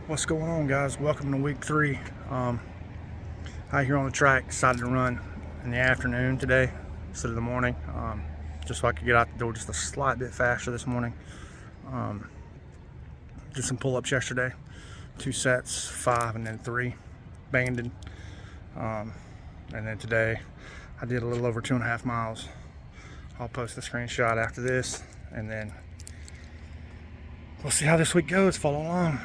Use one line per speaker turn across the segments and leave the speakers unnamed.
What's going on, guys? Welcome to week 3. Out here on the track, decided to run in the afternoon today instead of the morning, just so I could get out the door just a slight bit faster this morning. Did some pull-ups yesterday, 2 sets, 5 and then 3 banded. And then today I did a little over 2.5 miles. I'll post the screenshot after this, and then we'll see how this week goes. Follow along.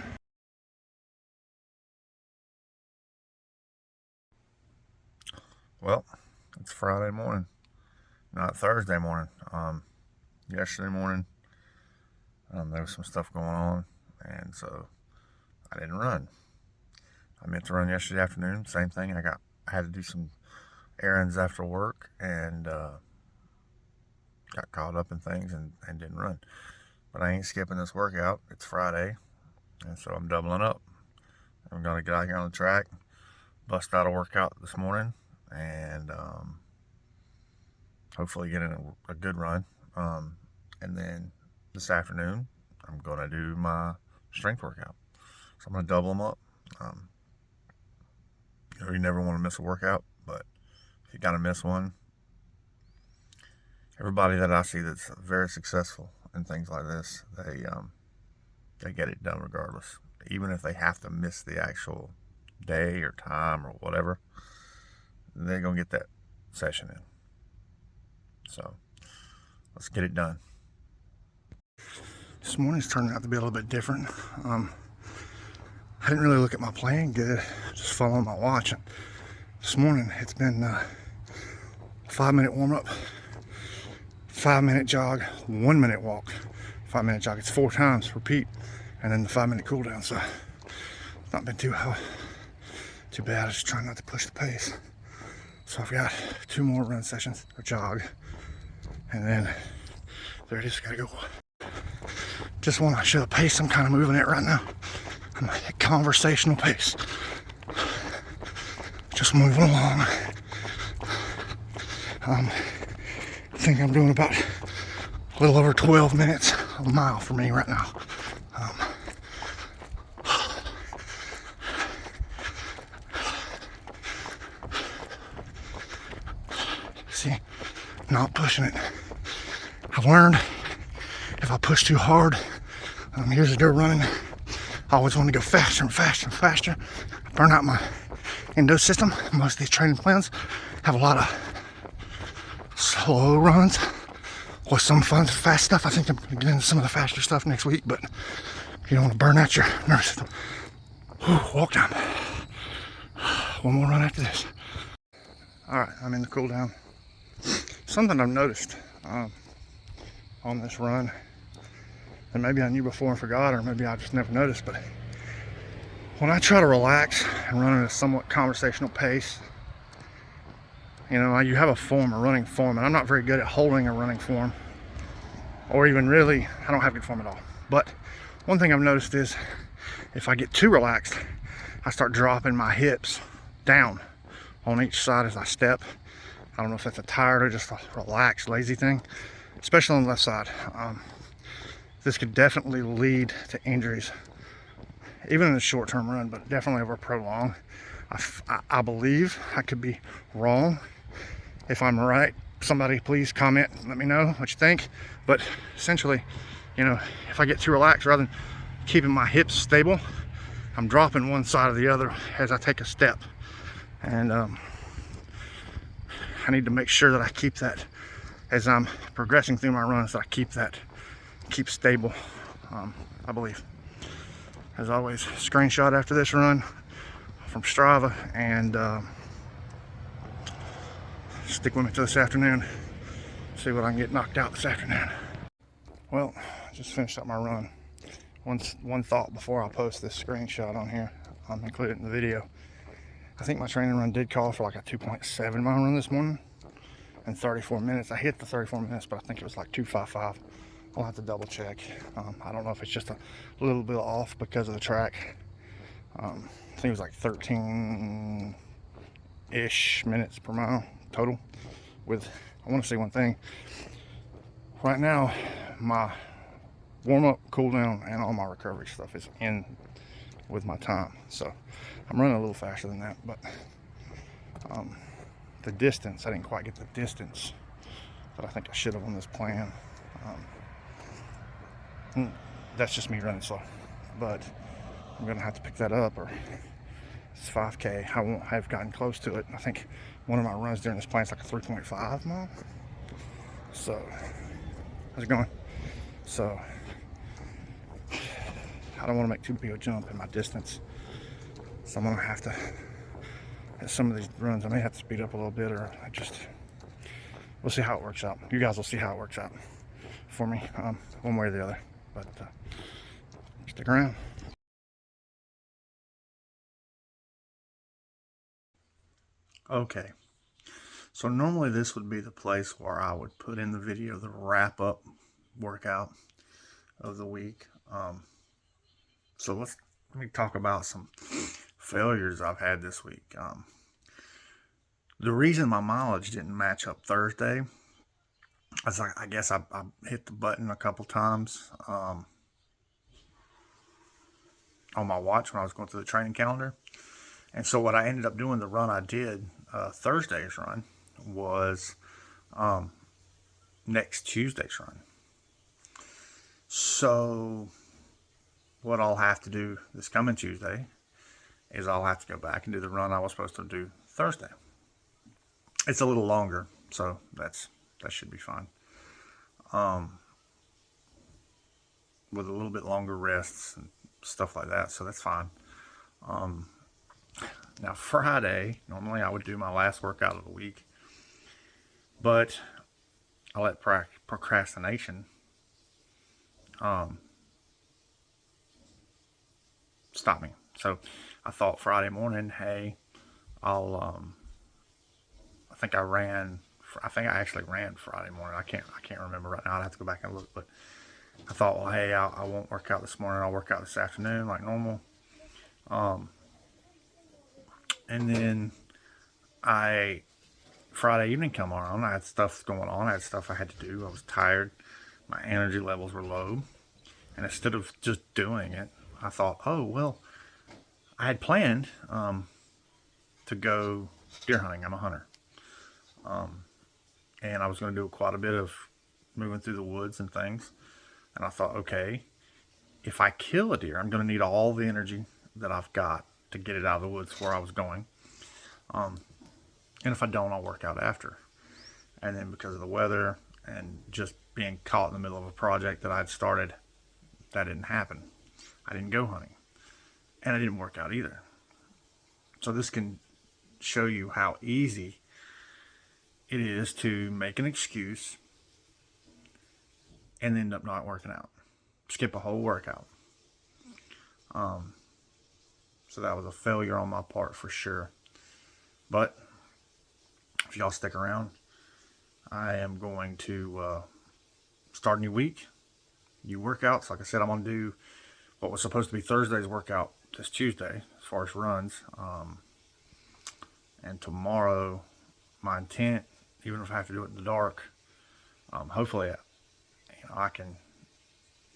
Well, it's Friday morning, not Thursday morning. Yesterday morning, there was some stuff going on, and so I didn't run. I meant to run yesterday afternoon. Same thing. I had to do some errands after work, and got caught up in things and didn't run. But I ain't skipping this workout. It's Friday, and so I'm doubling up. I'm gonna get out here on the track, bust out a workout this morning, and hopefully get in a good run. And then this afternoon, I'm going to do my strength workout. So I'm going to double them up. You never want to miss a workout, but if you got to miss one, everybody that I see that's very successful in things like this, they get it done regardless. Even if they have to miss the actual day or time or whatever, they're going to get that session in. So let's get it done.
This morning's turning out to be a little bit different. I didn't really look at my plan good, just following my watch. And this morning it's been a 5-minute warm-up, 5-minute jog, 1-minute walk, 5-minute jog. It's 4 times, repeat, and then the 5-minute cool down. So it's not been too bad. I'm just trying not to push the pace. So I've got 2 more run sessions, or jog, and then there it is, gotta go. Just want to show the pace I'm kind of moving at right now. I'm at conversational pace. Just moving along. I think I'm doing about a little over 12 minutes a mile for me right now. See, not pushing it. I've learned if I push too hard, years ago running, I always want to go faster and faster and faster. Burn out my endo system. Most of these training plans have a lot of slow runs with some fun, fast stuff. I think I'm going to get into some of the faster stuff next week, but you don't want to burn out your nervous system. Whew, walk time. One more run after this. All right, I'm in the cool down. Something I've noticed on this run, and maybe I knew before and forgot, or maybe I just never noticed, but when I try to relax and run at a somewhat conversational pace, you have a form, a running form, and I'm not very good at holding a running form, or even really, I don't have good form at all. But one thing I've noticed is if I get too relaxed, I start dropping my hips down on each side as I step. I don't know if that's a tired or just a relaxed, lazy thing, especially on the left side. This could definitely lead to injuries, even in a short-term run, but definitely over prolonged. I believe I could be wrong. If I'm right, somebody please comment and let me know what you think. But essentially, if I get too relaxed, rather than keeping my hips stable, I'm dropping one side or the other as I take a step. And I need to make sure that I keep that as I'm progressing through my runs, that I keep stable, I believe. As always, screenshot after this run from Strava, and stick with me till this afternoon, see what I can get knocked out this afternoon. Well, I just finished up my run. One thought before I post this screenshot on here, I'm included in the video. I think my training run did call for like a 2.7 mile run this morning in 34 minutes. I hit the 34 minutes, but I think it was like 2:55. I'll have to double check. I don't know if it's just a little bit off because of the track. I think it was like 13-ish minutes per mile total. I want to say one thing. Right now, my warm-up, cool down, and all my recovery stuff is in with my time. So I'm running a little faster than that, but the distance, I didn't quite get the distance that I think I should have on this plan. That's just me running slow, but I'm gonna have to pick that up, or it's 5K. I won't have gotten close to it. I think one of my runs during this plan is like a 3.5 mile. So how's it going? So I don't want to make too big a jump in my distance, so I'm gonna have to, at some of these runs, I may have to speed up a little bit, or we'll see how it works out. You guys will see how it works out for me, one way or the other. But stick around. Okay, so normally this would be the place where I would put in the video, the wrap up workout of the week. So let me talk about some failures I've had this week. The reason my mileage didn't match up Thursday is I guess I hit the button a couple times on my watch when I was going through the training calendar. And so what I ended up doing, the run I did, Thursday's run, was next Tuesday's run. So what I'll have to do this coming Tuesday is I'll have to go back and do the run I was supposed to do Thursday. It's a little longer, so that should be fine. With a little bit longer rests and stuff like that, so that's fine. Now Friday, normally I would do my last workout of the week, but I let procrastination stop me. So I thought Friday morning, hey, I think I actually ran Friday morning. I can't remember right now. I'd have to go back and look, but I thought, well, hey, I won't work out this morning. I'll work out this afternoon like normal. And then Friday evening come on, I had stuff going on. I had stuff I had to do. I was tired. My energy levels were low. And instead of just doing it, I thought, oh, well, I had planned to go deer hunting. I'm a hunter. And I was going to do quite a bit of moving through the woods and things. And I thought, okay, if I kill a deer, I'm going to need all the energy that I've got to get it out of the woods where I was going. And if I don't, I'll work out after. And then because of the weather and just being caught in the middle of a project that I'd started, that didn't happen. I didn't go hunting. And I didn't work out either. So this can show you how easy it is to make an excuse and end up not working out. Skip a whole workout. So that was a failure on my part for sure. But if y'all stick around, I am going to start a new week, new workouts. Like I said, I'm going to do what was supposed to be Thursday's workout this Tuesday as far as runs. And tomorrow, my intent, even if I have to do it in the dark, hopefully I can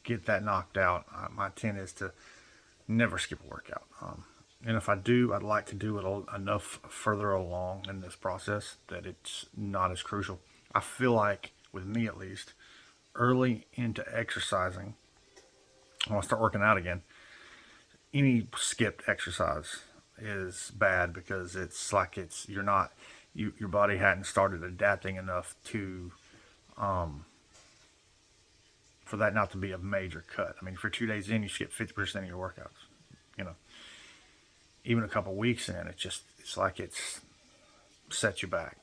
get that knocked out. My intent is to never skip a workout. And if I do, I'd like to do it enough further along in this process that it's not as crucial. I feel like, with me at least, early into exercising, when I start working out again, any skipped exercise is bad because it's like your body hadn't started adapting enough to for that not to be a major cut. I mean, for 2 days in, you skip 50% of your workouts. Even a couple weeks in, it's like it's set you back.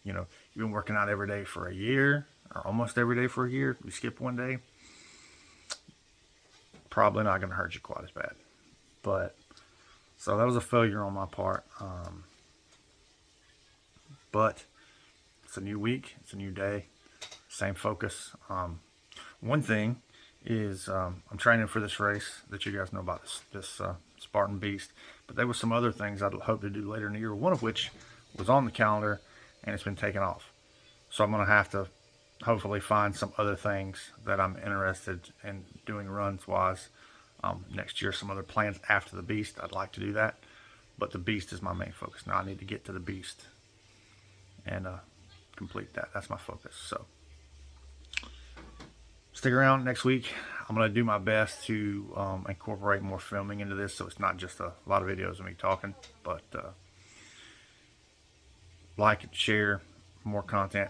You've been working out every day for a year, or almost every day for a year. You skip one day, probably not going to hurt you quite as bad. But so that was a failure on my part. But it's a new week, it's a new day, same focus. One thing is I'm training for this race that you guys know about, this Spartan Beast, but there was some other things I'd hope to do later in the year, one of which was on the calendar and it's been taken off. So I'm going to have to hopefully find some other things that I'm interested in doing runs wise
Next year, some other plans after the beast. I'd like to do that, but the beast is my main focus. Now I need to get to the beast and complete that. That's my focus. So stick around next week. I'm going to do my best to incorporate more filming into this, so it's not just a lot of videos of me talking, but like and share more content.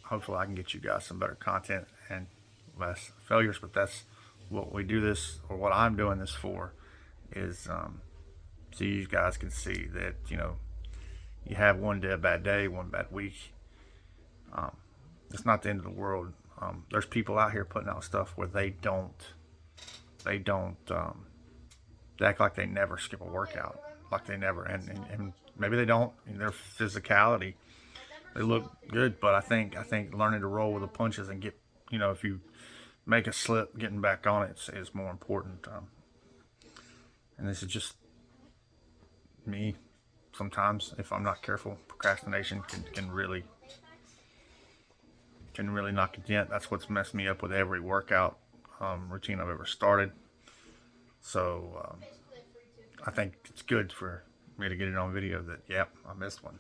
Hopefully I can get you guys some better content and less failures, but that's what we do this, or what I'm doing this for, is so you guys can see that, you have one day, a bad day, one bad week. It's not the end of the world. There's people out here putting out stuff where they they act like they never skip a workout, like they never, and maybe they don't. In their physicality, they look good, but I think learning to roll with the punches and get, if you make a slip, getting back on it is more important. And this is just me. Sometimes, if I'm not careful, procrastination can really knock a dent. That's what's messed me up with every workout routine I've ever started. So I think it's good for me to get it on video that, yep, I missed one.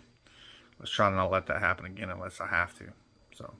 Let's try to not let that happen again unless I have to. So